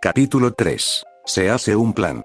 Capítulo 3. Se hace un plan.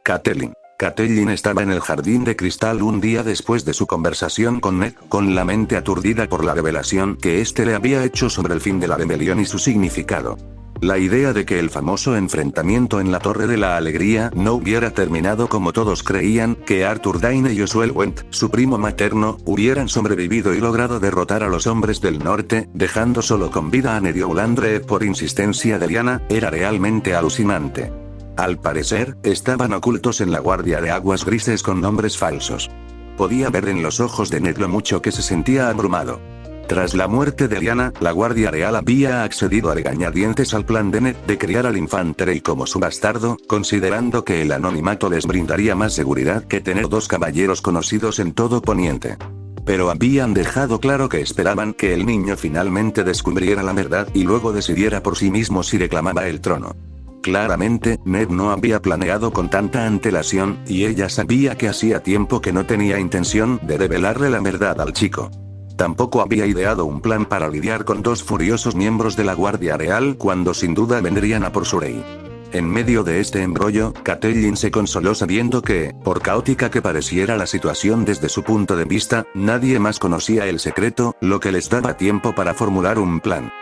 Catelyn estaba en el jardín de cristal un día después de su conversación con Ned, con la mente aturdida por la revelación que éste le había hecho sobre el fin de la rebelión y su significado. La idea de que el famoso enfrentamiento en la Torre de la Alegría no hubiera terminado como todos creían, que Arthur Dayne y Josuel Went, su primo materno, hubieran sobrevivido y logrado derrotar a los hombres del norte, dejando solo con vida a Ned y Olandre por insistencia de Lyanna, era realmente alucinante. Al parecer, estaban ocultos en la Guardia de Aguas Grises con nombres falsos. Podía ver en los ojos de Ned lo mucho que se sentía abrumado. Tras la muerte de Lyanna, la Guardia Real había accedido a regañadientes al plan de Ned de criar al infante Rey como su bastardo, considerando que el anonimato les brindaría más seguridad que tener dos caballeros conocidos en todo Poniente. Pero habían dejado claro que esperaban que el niño finalmente descubriera la verdad y luego decidiera por sí mismo si reclamaba el trono. Claramente, Ned no había planeado con tanta antelación, y ella sabía que hacía tiempo que no tenía intención de revelarle la verdad al chico. Tampoco había ideado un plan para lidiar con dos furiosos miembros de la Guardia Real cuando sin duda vendrían a por su rey. En medio de este embrollo, Catelyn se consoló sabiendo que, por caótica que pareciera la situación desde su punto de vista, nadie más conocía el secreto, lo que les daba tiempo para formular un plan.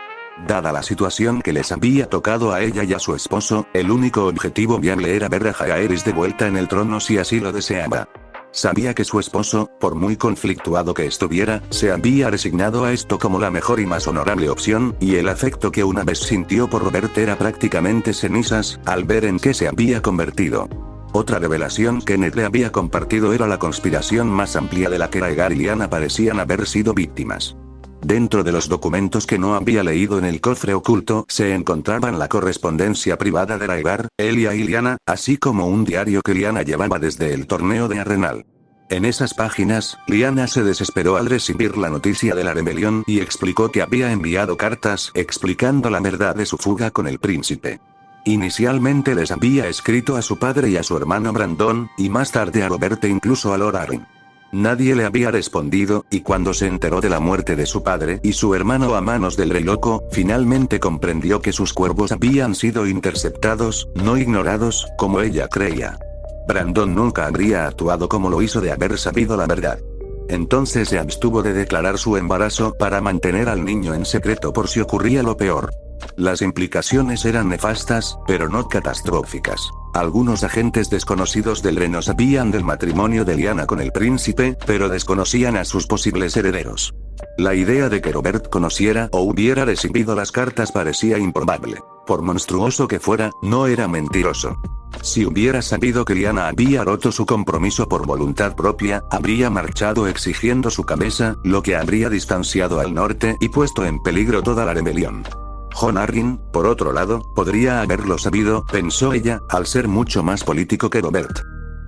Dada la situación que les había tocado a ella y a su esposo, el único objetivo viable era ver a Jaehaerys de vuelta en el trono si así lo deseaba. Sabía que su esposo, por muy conflictuado que estuviera, se había resignado a esto como la mejor y más honorable opción, y el afecto que una vez sintió por Robert era prácticamente cenizas, al ver en qué se había convertido. Otra revelación que Ned le había compartido era la conspiración más amplia de la que Rhaegar y Lyanna parecían haber sido víctimas. Dentro de los documentos que no había leído en el cofre oculto se encontraban la correspondencia privada de Rhaegar, Elia y Lyanna, así como un diario que Lyanna llevaba desde el torneo de Harrenhal. En esas páginas, Lyanna se desesperó al recibir la noticia de la rebelión y explicó que había enviado cartas explicando la verdad de su fuga con el príncipe. Inicialmente les había escrito a su padre y a su hermano Brandon, y más tarde a Robert e incluso a Lord Arryn. Nadie le había respondido, y cuando se enteró de la muerte de su padre y su hermano a manos del Rey Loco, finalmente comprendió que sus cuervos habían sido interceptados, no ignorados, como ella creía. Brandon nunca habría actuado como lo hizo de haber sabido la verdad. Entonces se abstuvo de declarar su embarazo para mantener al niño en secreto por si ocurría lo peor. Las implicaciones eran nefastas, pero no catastróficas. Algunos agentes desconocidos del reino sabían del matrimonio de Lyanna con el príncipe, pero desconocían a sus posibles herederos. La idea de que Robert conociera o hubiera recibido las cartas parecía improbable. Por monstruoso que fuera, no era mentiroso. Si hubiera sabido que Lyanna había roto su compromiso por voluntad propia, habría marchado exigiendo su cabeza, lo que habría distanciado al norte y puesto en peligro toda la rebelión. Jon Arryn, por otro lado, podría haberlo sabido, pensó ella, al ser mucho más político que Robert.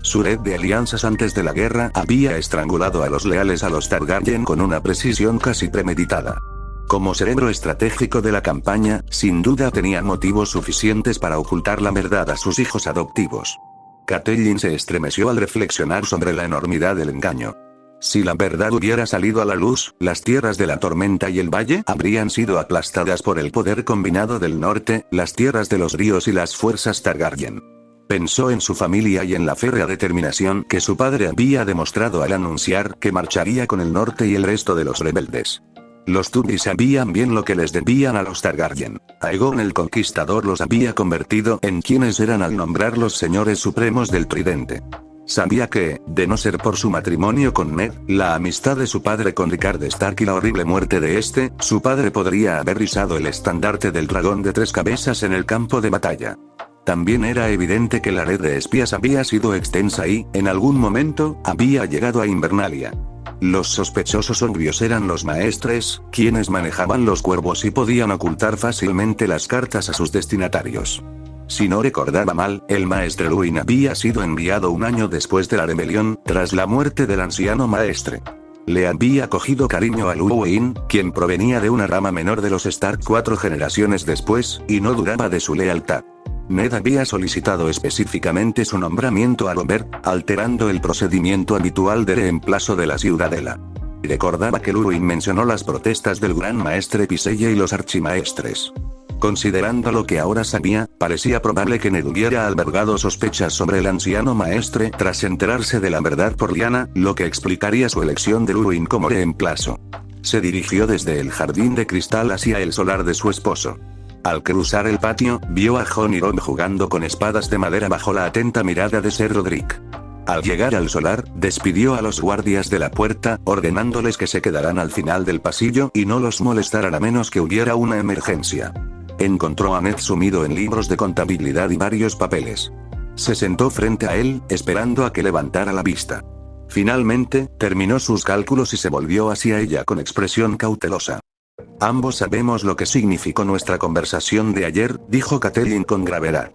Su red de alianzas antes de la guerra había estrangulado a los leales a los Targaryen con una precisión casi premeditada. Como cerebro estratégico de la campaña, sin duda tenía motivos suficientes para ocultar la verdad a sus hijos adoptivos. Catelyn se estremeció al reflexionar sobre la enormidad del engaño. Si la verdad hubiera salido a la luz, las tierras de la tormenta y el valle habrían sido aplastadas por el poder combinado del norte, las tierras de los ríos y las fuerzas Targaryen. Pensó en su familia y en la férrea determinación que su padre había demostrado al anunciar que marcharía con el norte y el resto de los rebeldes. Los Tully sabían bien lo que les debían a los Targaryen. Aegon el Conquistador los había convertido en quienes eran al nombrar los señores supremos del Tridente. Sabía que, de no ser por su matrimonio con Ned, la amistad de su padre con Rickard Stark y la horrible muerte de este, su padre podría haber izado el estandarte del dragón de tres cabezas en el campo de batalla. También era evidente que la red de espías había sido extensa y, en algún momento, había llegado a Invernalia. Los sospechosos obvios eran los maestres, quienes manejaban los cuervos y podían ocultar fácilmente las cartas a sus destinatarios. Si no recordaba mal, el maestre Luwin había sido enviado un año después de la rebelión, tras la muerte del anciano maestre. Le había cogido cariño a Luwin, quien provenía de una rama menor de los Stark 4 generaciones después, y no dudaba de su lealtad. Ned había solicitado específicamente su nombramiento a Robert, alterando el procedimiento habitual de reemplazo de la ciudadela. Recordaba que Luwin mencionó las protestas del gran maestre Pisella y los archimaestres. Considerando lo que ahora sabía, parecía probable que Ned hubiera albergado sospechas sobre el anciano maestre tras enterarse de la verdad por Lyanna, lo que explicaría su elección de Luwin como reemplazo. Se dirigió desde el jardín de cristal hacia el solar de su esposo. Al cruzar el patio, vio a Jon y Robb jugando con espadas de madera bajo la atenta mirada de Ser Roderick. Al llegar al solar, despidió a los guardias de la puerta, ordenándoles que se quedaran al final del pasillo y no los molestaran a menos que hubiera una emergencia. Encontró a Ned sumido en libros de contabilidad y varios papeles. Se sentó frente a él, esperando a que levantara la vista. Finalmente, terminó sus cálculos y se volvió hacia ella con expresión cautelosa. Ambos sabemos lo que significó nuestra conversación de ayer, dijo Catelyn con gravedad.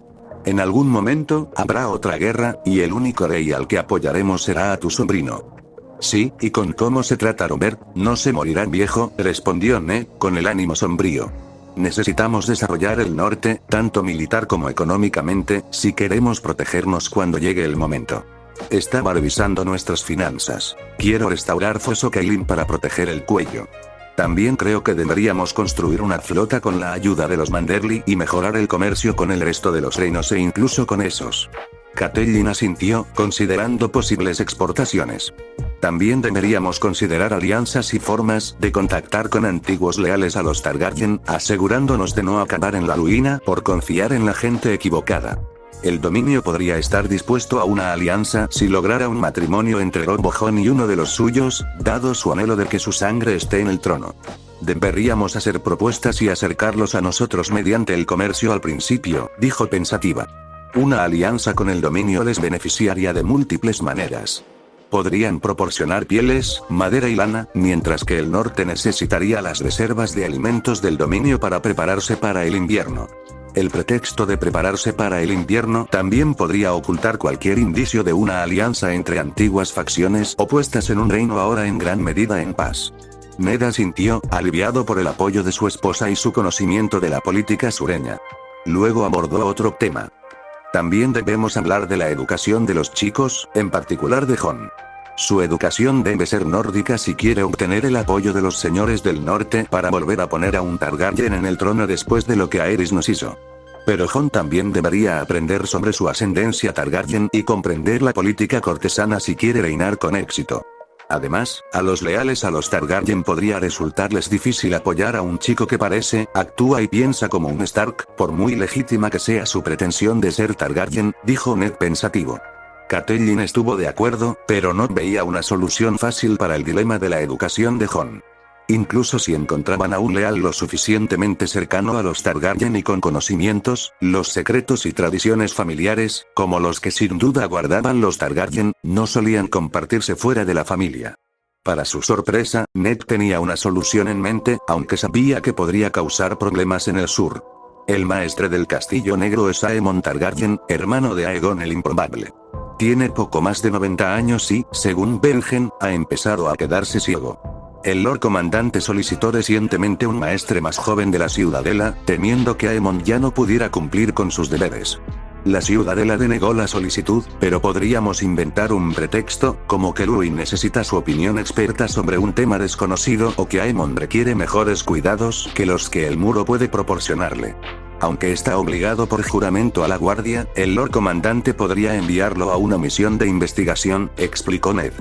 En algún momento, habrá otra guerra, y el único rey al que apoyaremos será a tu sobrino. Sí, y con cómo se trata Robert, no se morirá viejo, respondió Ned, con el ánimo sombrío. Necesitamos desarrollar el norte, tanto militar como económicamente, si queremos protegernos cuando llegue el momento. Estaba revisando nuestras finanzas. Quiero restaurar Foso Cailin para proteger el cuello. También creo que deberíamos construir una flota con la ayuda de los Manderly y mejorar el comercio con el resto de los reinos e incluso con esos. Catelyn asintió, considerando posibles exportaciones. También deberíamos considerar alianzas y formas de contactar con antiguos leales a los Targaryen, asegurándonos de no acabar en la ruina por confiar en la gente equivocada. El dominio podría estar dispuesto a una alianza si lograra un matrimonio entre Robb Jon y uno de los suyos, dado su anhelo de que su sangre esté en el trono. Deberíamos hacer propuestas y acercarlos a nosotros mediante el comercio al principio, dijo pensativa. Una alianza con el dominio les beneficiaría de múltiples maneras. Podrían proporcionar pieles, madera y lana, mientras que el norte necesitaría las reservas de alimentos del dominio para prepararse para el invierno. El pretexto de prepararse para el invierno también podría ocultar cualquier indicio de una alianza entre antiguas facciones opuestas en un reino ahora en gran medida en paz. Ned asintió, aliviado por el apoyo de su esposa y su conocimiento de la política sureña. Luego abordó otro tema. También debemos hablar de la educación de los chicos, en particular de Jon. Su educación debe ser nórdica si quiere obtener el apoyo de los señores del norte para volver a poner a un Targaryen en el trono después de lo que Aerys nos hizo. Pero Jon también debería aprender sobre su ascendencia Targaryen y comprender la política cortesana si quiere reinar con éxito. Además, a los leales a los Targaryen podría resultarles difícil apoyar a un chico que parece, actúa y piensa como un Stark, por muy legítima que sea su pretensión de ser Targaryen, dijo Ned pensativo. Catelyn estuvo de acuerdo, pero no veía una solución fácil para el dilema de la educación de Jon. Incluso si encontraban a un leal lo suficientemente cercano a los Targaryen y con conocimientos, los secretos y tradiciones familiares, como los que sin duda guardaban los Targaryen, no solían compartirse fuera de la familia. Para su sorpresa, Ned tenía una solución en mente, aunque sabía que podría causar problemas en el sur. El maestre del Castillo Negro es Aemon Targaryen, hermano de Aegon el Improbable. Tiene poco más de 90 años y, según Benjen, ha empezado a quedarse ciego. El Lord Comandante solicitó recientemente un maestre más joven de la Ciudadela, temiendo que Aemon ya no pudiera cumplir con sus deberes. La Ciudadela denegó la solicitud, pero podríamos inventar un pretexto, como que Luwin necesita su opinión experta sobre un tema desconocido o que Aemon requiere mejores cuidados que los que el muro puede proporcionarle. Aunque está obligado por juramento a la guardia, el Lord Comandante podría enviarlo a una misión de investigación, explicó Ned.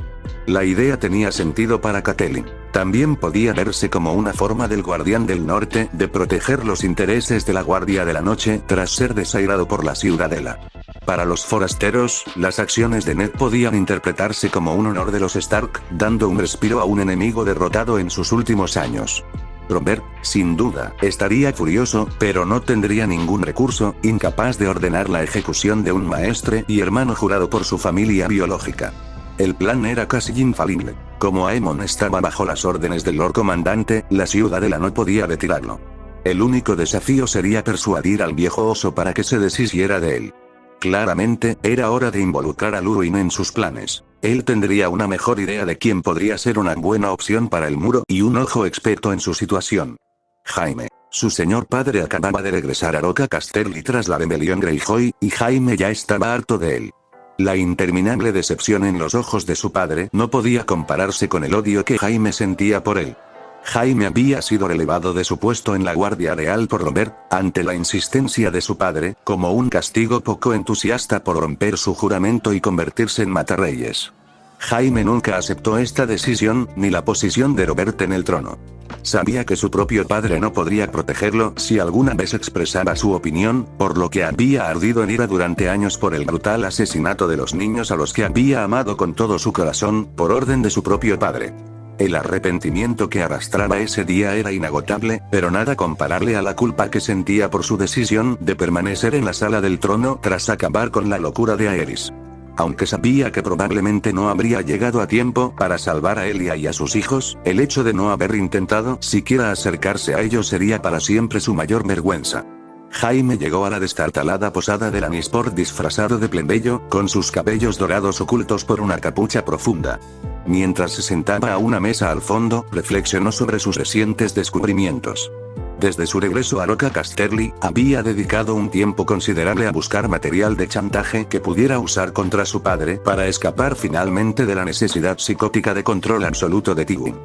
La idea tenía sentido para Catelyn. También podía verse como una forma del Guardián del Norte de proteger los intereses de la Guardia de la Noche tras ser desairado por la Ciudadela. Para los forasteros, las acciones de Ned podían interpretarse como un honor de los Stark, dando un respiro a un enemigo derrotado en sus últimos años. Robert, sin duda, estaría furioso, pero no tendría ningún recurso, incapaz de ordenar la ejecución de un maestre y hermano jurado por su familia biológica. El plan era casi infalible. Como Aemon estaba bajo las órdenes del Lord Comandante, la Ciudadela no podía retirarlo. El único desafío sería persuadir al viejo oso para que se deshiciera de él. Claramente, era hora de involucrar a Luwin en sus planes. Él tendría una mejor idea de quién podría ser una buena opción para el muro y un ojo experto en su situación. Jaime. Su señor padre acababa de regresar a Roca Casterly tras la rebelión Greyjoy, y Jaime ya estaba harto de él. La interminable decepción en los ojos de su padre no podía compararse con el odio que Jaime sentía por él. Jaime había sido relevado de su puesto en la Guardia Real por Robert, ante la insistencia de su padre, como un castigo poco entusiasta por romper su juramento y convertirse en matarreyes. Jaime nunca aceptó esta decisión, ni la posición de Robert en el trono. Sabía que su propio padre no podría protegerlo si alguna vez expresaba su opinión, por lo que había ardido en ira durante años por el brutal asesinato de los niños a los que había amado con todo su corazón, por orden de su propio padre. El arrepentimiento que arrastraba ese día era inagotable, pero nada comparable a la culpa que sentía por su decisión de permanecer en la sala del trono tras acabar con la locura de Aerys. Aunque sabía que probablemente no habría llegado a tiempo para salvar a Elia y a sus hijos, el hecho de no haber intentado siquiera acercarse a ellos sería para siempre su mayor vergüenza. Jaime llegó a la destartalada posada de Lannisport disfrazado de plebeyo, con sus cabellos dorados ocultos por una capucha profunda. Mientras se sentaba a una mesa al fondo, reflexionó sobre sus recientes descubrimientos. Desde su regreso a Roca Casterly, había dedicado un tiempo considerable a buscar material de chantaje que pudiera usar contra su padre para escapar finalmente de la necesidad psicótica de control absoluto de Tywin.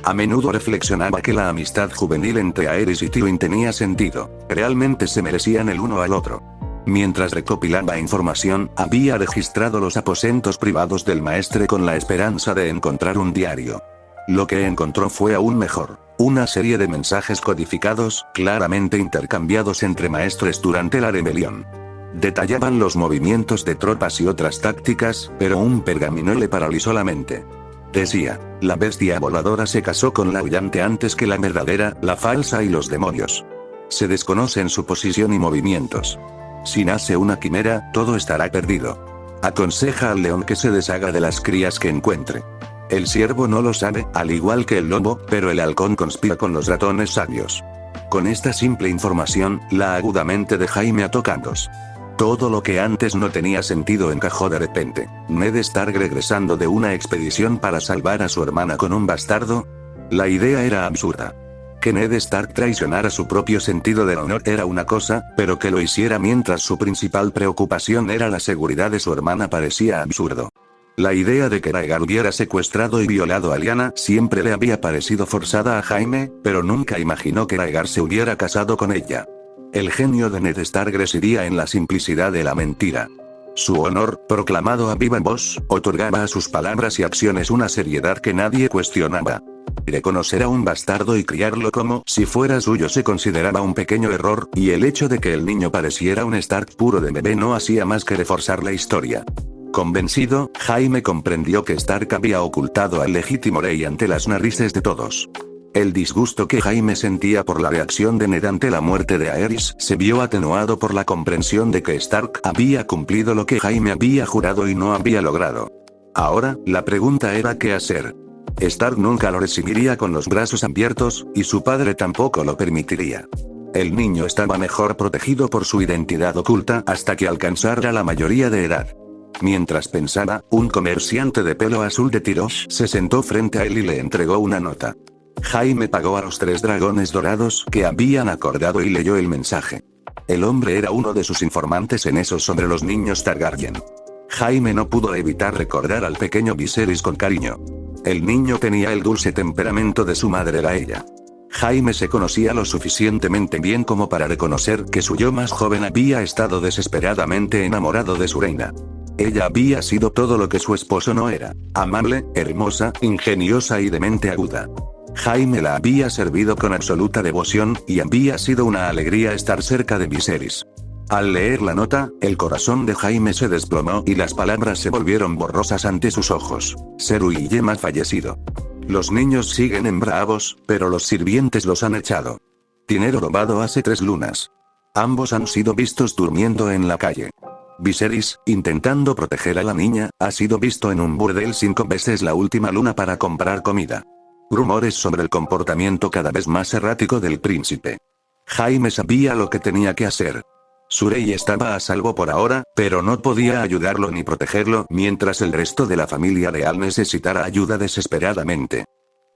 A menudo reflexionaba que la amistad juvenil entre Aerys y Tywin tenía sentido, realmente se merecían el uno al otro. Mientras recopilaba información, había registrado los aposentos privados del maestre con la esperanza de encontrar un diario. Lo que encontró fue aún mejor. Una serie de mensajes codificados, claramente intercambiados entre maestres durante la rebelión. Detallaban los movimientos de tropas y otras tácticas, pero un pergamino le paralizó la mente. Decía, la bestia voladora se casó con la aullante antes que la verdadera, la falsa y los demonios. Se desconocen su posición y movimientos. Si nace una quimera, todo estará perdido. Aconseja al león que se deshaga de las crías que encuentre. El ciervo no lo sabe, al igual que el lobo, pero el halcón conspira con los ratones sabios. Con esta simple información, la aguda mente de Jaime ató cabos. Todo lo que antes no tenía sentido encajó de repente. ¿Ned Stark regresando de una expedición para salvar a su hermana con un bastardo? La idea era absurda. Que Ned Stark traicionara su propio sentido del honor era una cosa, pero que lo hiciera mientras su principal preocupación era la seguridad de su hermana parecía absurdo. La idea de que Rhaegar hubiera secuestrado y violado a Lyanna siempre le había parecido forzada a Jaime, pero nunca imaginó que Rhaegar se hubiera casado con ella. El genio de Ned Stark residía en la simplicidad de la mentira. Su honor, proclamado a viva voz, otorgaba a sus palabras y acciones una seriedad que nadie cuestionaba. Reconocer a un bastardo y criarlo como si fuera suyo se consideraba un pequeño error, y el hecho de que el niño pareciera un Stark puro de bebé no hacía más que reforzar la historia. Convencido, Jaime comprendió que Stark había ocultado al legítimo rey ante las narices de todos. El disgusto que Jaime sentía por la reacción de Ned ante la muerte de Aerys se vio atenuado por la comprensión de que Stark había cumplido lo que Jaime había jurado y no había logrado. Ahora, la pregunta era qué hacer. Stark nunca lo recibiría con los brazos abiertos, y su padre tampoco lo permitiría. El niño estaba mejor protegido por su identidad oculta hasta que alcanzara la mayoría de edad. Mientras pensaba, un comerciante de pelo azul de Tyrosh se sentó frente a él y le entregó una nota. Jaime pagó a los 3 dragones dorados que habían acordado y leyó el mensaje. El hombre era uno de sus informantes en eso sobre los niños Targaryen. Jaime no pudo evitar recordar al pequeño Viserys con cariño. El niño tenía el dulce temperamento de su madre Gaella. Jaime se conocía lo suficientemente bien como para reconocer que su yo más joven había estado desesperadamente enamorado de su reina. Ella había sido todo lo que su esposo no era: amable, hermosa, ingeniosa y de mente aguda. Jaime la había servido con absoluta devoción, y había sido una alegría estar cerca de Viserys. Al leer la nota, el corazón de Jaime se desplomó y las palabras se volvieron borrosas ante sus ojos. Ceru y Jem han fallecido. Los niños siguen en Bravos, pero los sirvientes los han echado. Dinero robado hace 3 lunas. Ambos han sido vistos durmiendo en la calle. Viserys, intentando proteger a la niña, ha sido visto en un burdel 5 veces la última luna para comprar comida. Rumores sobre el comportamiento cada vez más errático del príncipe. Jaime sabía lo que tenía que hacer. Su rey estaba a salvo por ahora, pero no podía ayudarlo ni protegerlo mientras el resto de la familia real necesitara ayuda desesperadamente.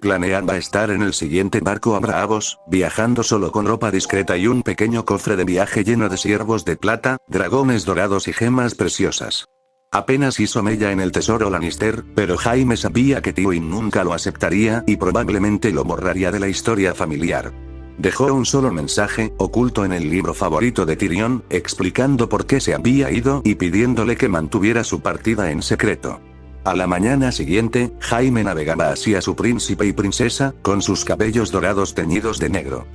Planeaba estar en el siguiente barco a Bravos, viajando solo con ropa discreta y un pequeño cofre de viaje lleno de ciervos de plata, dragones dorados y gemas preciosas. Apenas hizo mella en el tesoro Lannister, pero Jaime sabía que Tywin nunca lo aceptaría y probablemente lo borraría de la historia familiar. Dejó un solo mensaje, oculto en el libro favorito de Tyrion, explicando por qué se había ido y pidiéndole que mantuviera su partida en secreto. A la mañana siguiente, Jaime navegaba hacia su príncipe y princesa, con sus cabellos dorados teñidos de negro.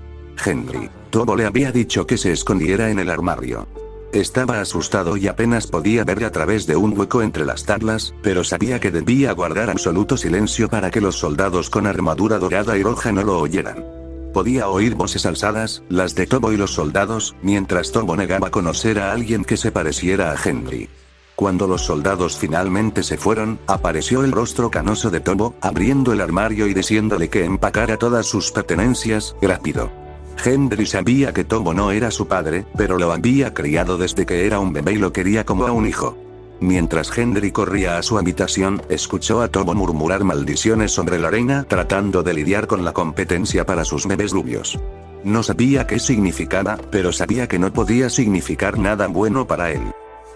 Henry, Tobo le había dicho que se escondiera en el armario. Estaba asustado y apenas podía ver a través de un hueco entre las tablas, pero sabía que debía guardar absoluto silencio para que los soldados con armadura dorada y roja no lo oyeran. Podía oír voces alzadas, las de Tobo y los soldados, mientras Tobo negaba conocer a alguien que se pareciera a Henry. Cuando los soldados finalmente se fueron, apareció el rostro canoso de Tobo, abriendo el armario y diciéndole que empacara todas sus pertenencias, rápido. Henry sabía que Tobo no era su padre, pero lo había criado desde que era un bebé y lo quería como a un hijo. Mientras Henry corría a su habitación, escuchó a Tobo murmurar maldiciones sobre la reina, tratando de lidiar con la competencia para sus bebés rubios. No sabía qué significaba, pero sabía que no podía significar nada bueno para él.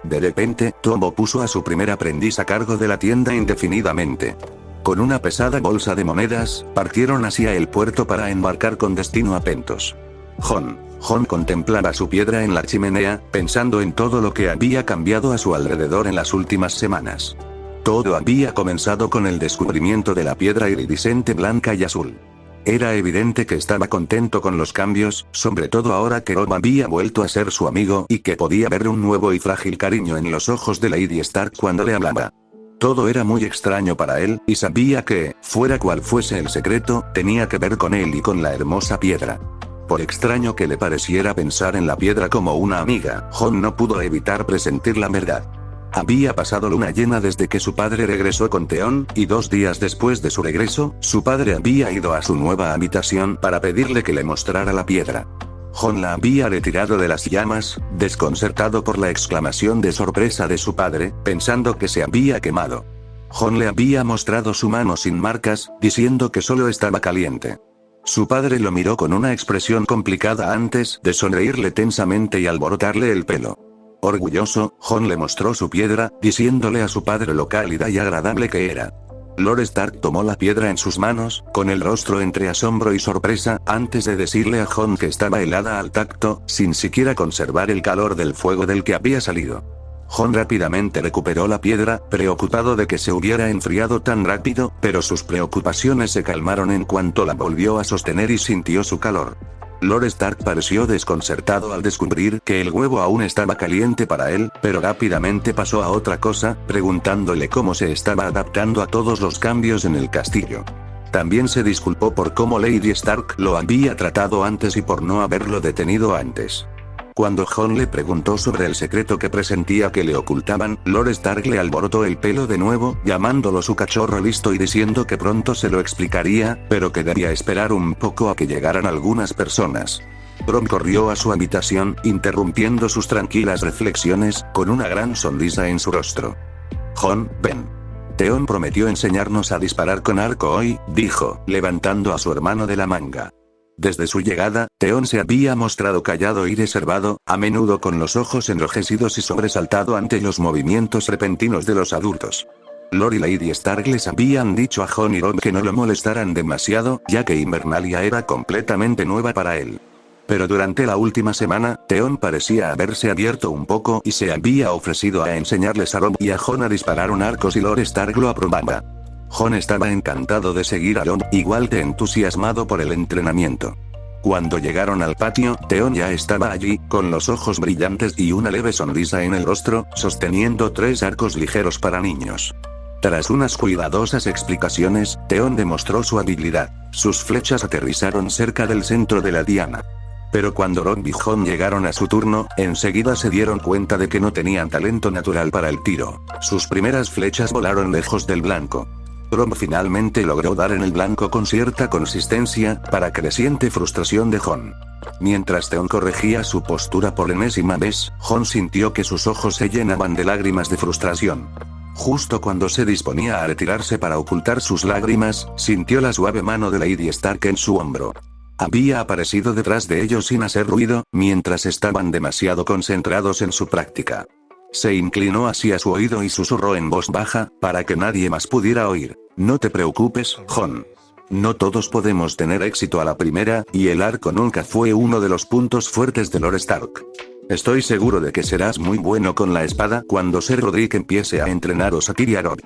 De repente, Tobo puso a su primer aprendiz a cargo de la tienda indefinidamente. Con una pesada bolsa de monedas, partieron hacia el puerto para embarcar con destino a Pentos. Jon contemplaba su piedra en la chimenea, pensando en todo lo que había cambiado a su alrededor en las últimas semanas. Todo había comenzado con el descubrimiento de la piedra iridiscente blanca y azul. Era evidente que estaba contento con los cambios, sobre todo ahora que Robb había vuelto a ser su amigo y que podía ver un nuevo y frágil cariño en los ojos de Lady Stark cuando le hablaba. Todo era muy extraño para él, y sabía que, fuera cual fuese el secreto, tenía que ver con él y con la hermosa piedra. Por extraño que le pareciera pensar en la piedra como una amiga, Jon no pudo evitar presentir la verdad. Había pasado luna llena desde que su padre regresó con Theon, y 2 días después de su regreso, su padre había ido a su nueva habitación para pedirle que le mostrara la piedra. Jon la había retirado de las llamas, desconcertado por la exclamación de sorpresa de su padre, pensando que se había quemado. Jon le había mostrado su mano sin marcas, diciendo que solo estaba caliente. Su padre lo miró con una expresión complicada antes de sonreírle tensamente y alborotarle el pelo. Orgulloso, Jon le mostró su piedra, diciéndole a su padre lo cálida y agradable que era. Lord Stark tomó la piedra en sus manos, con el rostro entre asombro y sorpresa, antes de decirle a Jon que estaba helada al tacto, sin siquiera conservar el calor del fuego del que había salido. Jon rápidamente recuperó la piedra, preocupado de que se hubiera enfriado tan rápido, pero sus preocupaciones se calmaron en cuanto la volvió a sostener y sintió su calor. Lord Stark pareció desconcertado al descubrir que el huevo aún estaba caliente para él, pero rápidamente pasó a otra cosa, preguntándole cómo se estaba adaptando a todos los cambios en el castillo. También se disculpó por cómo Lady Stark lo había tratado antes y por no haberlo detenido antes. Cuando Jon le preguntó sobre el secreto que presentía que le ocultaban, Lord Stark le alborotó el pelo de nuevo, llamándolo su cachorro listo y diciendo que pronto se lo explicaría, pero que debía esperar un poco a que llegaran algunas personas. Robb corrió a su habitación, interrumpiendo sus tranquilas reflexiones, con una gran sonrisa en su rostro. Jon, ven. Theon prometió enseñarnos a disparar con arco hoy, dijo, levantando a su hermano de la manga. Desde su llegada, Theon se había mostrado callado y reservado, a menudo con los ojos enrojecidos y sobresaltado ante los movimientos repentinos de los adultos. Lord y Lady Stark les habían dicho a Jon y Robb que no lo molestaran demasiado, ya que Invernalia era completamente nueva para él. Pero durante la última semana, Theon parecía haberse abierto un poco y se había ofrecido a enseñarles a Robb y a Jon a disparar un arco si Lord Stark lo aprobaba. Jon estaba encantado de seguir a Robb, igual de entusiasmado por el entrenamiento. Cuando llegaron al patio, Theon ya estaba allí, con los ojos brillantes y una leve sonrisa en el rostro, sosteniendo 3 arcos ligeros para niños. Tras unas cuidadosas explicaciones, Theon demostró su habilidad. Sus flechas aterrizaron cerca del centro de la diana. Pero cuando Robb y Jon llegaron a su turno, enseguida se dieron cuenta de que no tenían talento natural para el tiro. Sus primeras flechas volaron lejos del blanco. Robb finalmente logró dar en el blanco con cierta consistencia, para creciente frustración de Jon. Mientras Theon corregía su postura por enésima vez, Jon sintió que sus ojos se llenaban de lágrimas de frustración. Justo cuando se disponía a retirarse para ocultar sus lágrimas, sintió la suave mano de Lady Stark en su hombro. Había aparecido detrás de ellos sin hacer ruido, mientras estaban demasiado concentrados en su práctica. Se inclinó hacia su oído y susurró en voz baja, para que nadie más pudiera oír. No te preocupes, Jon. No todos podemos tener éxito a la primera, y el arco nunca fue uno de los puntos fuertes de Lord Stark. Estoy seguro de que serás muy bueno con la espada cuando Ser Roderick empiece a entrenaros a ti y a Robb.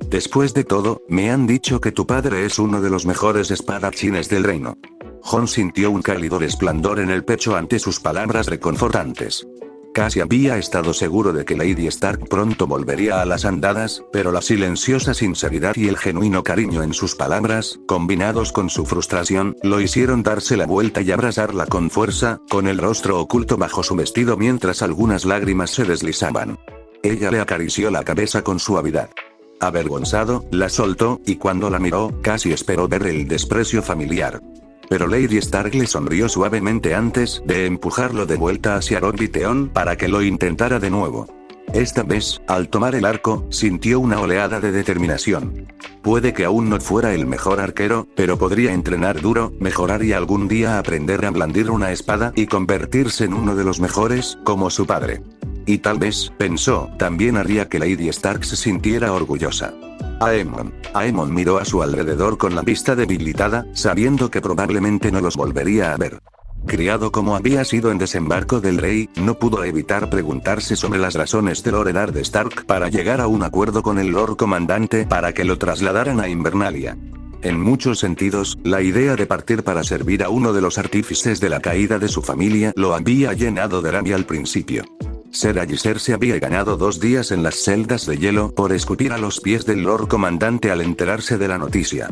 Después de todo, me han dicho que tu padre es uno de los mejores espadachines del reino. Jon sintió un cálido resplandor en el pecho ante sus palabras reconfortantes. Casi había estado seguro de que Lady Stark pronto volvería a las andadas, pero la silenciosa sinceridad y el genuino cariño en sus palabras, combinados con su frustración, lo hicieron darse la vuelta y abrazarla con fuerza, con el rostro oculto bajo su vestido mientras algunas lágrimas se deslizaban. Ella le acarició la cabeza con suavidad. Avergonzado, la soltó, y cuando la miró, casi esperó ver el desprecio familiar. Pero Lady Stark le sonrió suavemente antes de empujarlo de vuelta hacia Robb Baratheon para que lo intentara de nuevo. Esta vez, al tomar el arco, sintió una oleada de determinación. Puede que aún no fuera el mejor arquero, pero podría entrenar duro, mejorar y algún día aprender a blandir una espada y convertirse en uno de los mejores, como su padre. Y tal vez, pensó, también haría que Lady Stark se sintiera orgullosa. Aemon miró a su alrededor con la vista debilitada, sabiendo que probablemente no los volvería a ver. Criado como había sido en Desembarco del Rey, no pudo evitar preguntarse sobre las razones de Lord Eddard Stark para llegar a un acuerdo con el Lord Comandante para que lo trasladaran a Invernalia. En muchos sentidos, la idea de partir para servir a uno de los artífices de la caída de su familia lo había llenado de rabia al principio. Ser Alyser se había ganado 2 días en las celdas de hielo por escupir a los pies del Lord Comandante al enterarse de la noticia.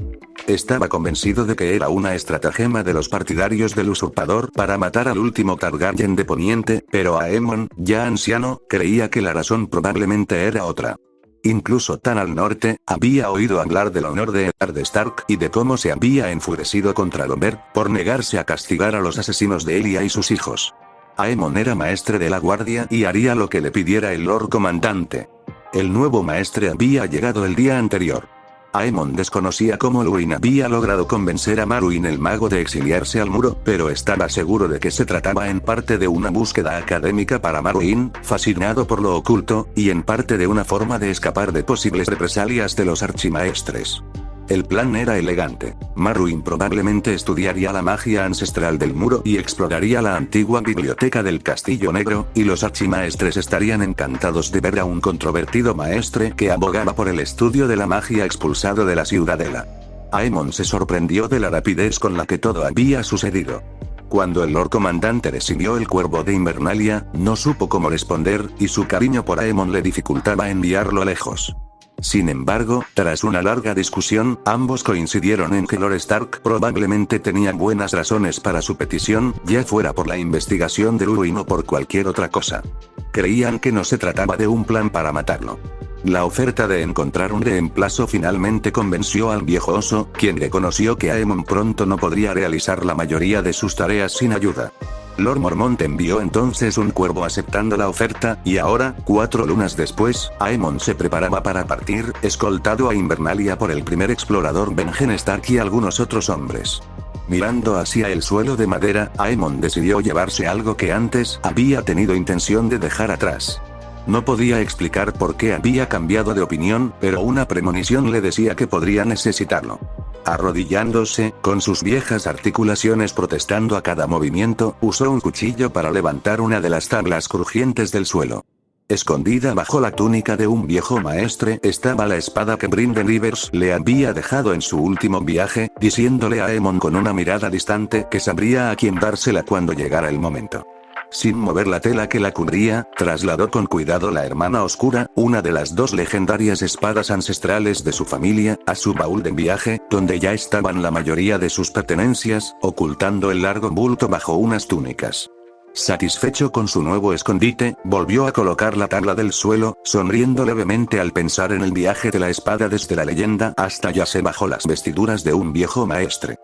Estaba convencido de que era una estratagema de los partidarios del usurpador para matar al último Targaryen de Poniente, pero Aemon, ya anciano, creía que la razón probablemente era otra. Incluso tan al norte, había oído hablar del honor de Eddard Stark y de cómo se había enfurecido contra Robert por negarse a castigar a los asesinos de Elia y sus hijos. Aemon era maestre de la guardia y haría lo que le pidiera el Lord Comandante. El nuevo maestre había llegado el día anterior. Aemon desconocía cómo Luwin había logrado convencer a Marwyn el mago de exiliarse al muro, pero estaba seguro de que se trataba en parte de una búsqueda académica para Marwyn, fascinado por lo oculto, y en parte de una forma de escapar de posibles represalias de los archimaestres. El plan era elegante. Marwyn probablemente estudiaría la magia ancestral del muro y exploraría la antigua biblioteca del Castillo Negro, y los archimaestres estarían encantados de ver a un controvertido maestre que abogaba por el estudio de la magia expulsado de la ciudadela. Aemon se sorprendió de la rapidez con la que todo había sucedido. Cuando el Lord Comandante recibió el cuervo de Invernalia, no supo cómo responder, y su cariño por Aemon le dificultaba enviarlo lejos. Sin embargo, tras una larga discusión, ambos coincidieron en que Lord Stark probablemente tenía buenas razones para su petición, ya fuera por la investigación de Luwin o por cualquier otra cosa. Creían que no se trataba de un plan para matarlo. La oferta de encontrar un reemplazo finalmente convenció al viejo oso, quien reconoció que Aemon pronto no podría realizar la mayoría de sus tareas sin ayuda. Lord Mormont envió entonces un cuervo aceptando la oferta, y ahora, 4 lunas después, Aemon se preparaba para partir, escoltado a Invernalia por el primer explorador Benjen Stark y algunos otros hombres. Mirando hacia el suelo de madera, Aemon decidió llevarse algo que antes había tenido intención de dejar atrás. No podía explicar por qué había cambiado de opinión, pero una premonición le decía que podría necesitarlo. Arrodillándose, con sus viejas articulaciones protestando a cada movimiento, usó un cuchillo para levantar una de las tablas crujientes del suelo. Escondida bajo la túnica de un viejo maestre estaba la espada que Brynden Rivers le había dejado en su último viaje, diciéndole a Aemon con una mirada distante que sabría a quién dársela cuando llegara el momento. Sin mover la tela que la cubría, trasladó con cuidado la hermana oscura, una de las 2 legendarias espadas ancestrales de su familia, a su baúl de viaje, donde ya estaban la mayoría de sus pertenencias, ocultando el largo bulto bajo unas túnicas. Satisfecho con su nuevo escondite, volvió a colocar la tabla del suelo, sonriendo levemente al pensar en el viaje de la espada desde la leyenda hasta Yase bajo las vestiduras de un viejo maestre.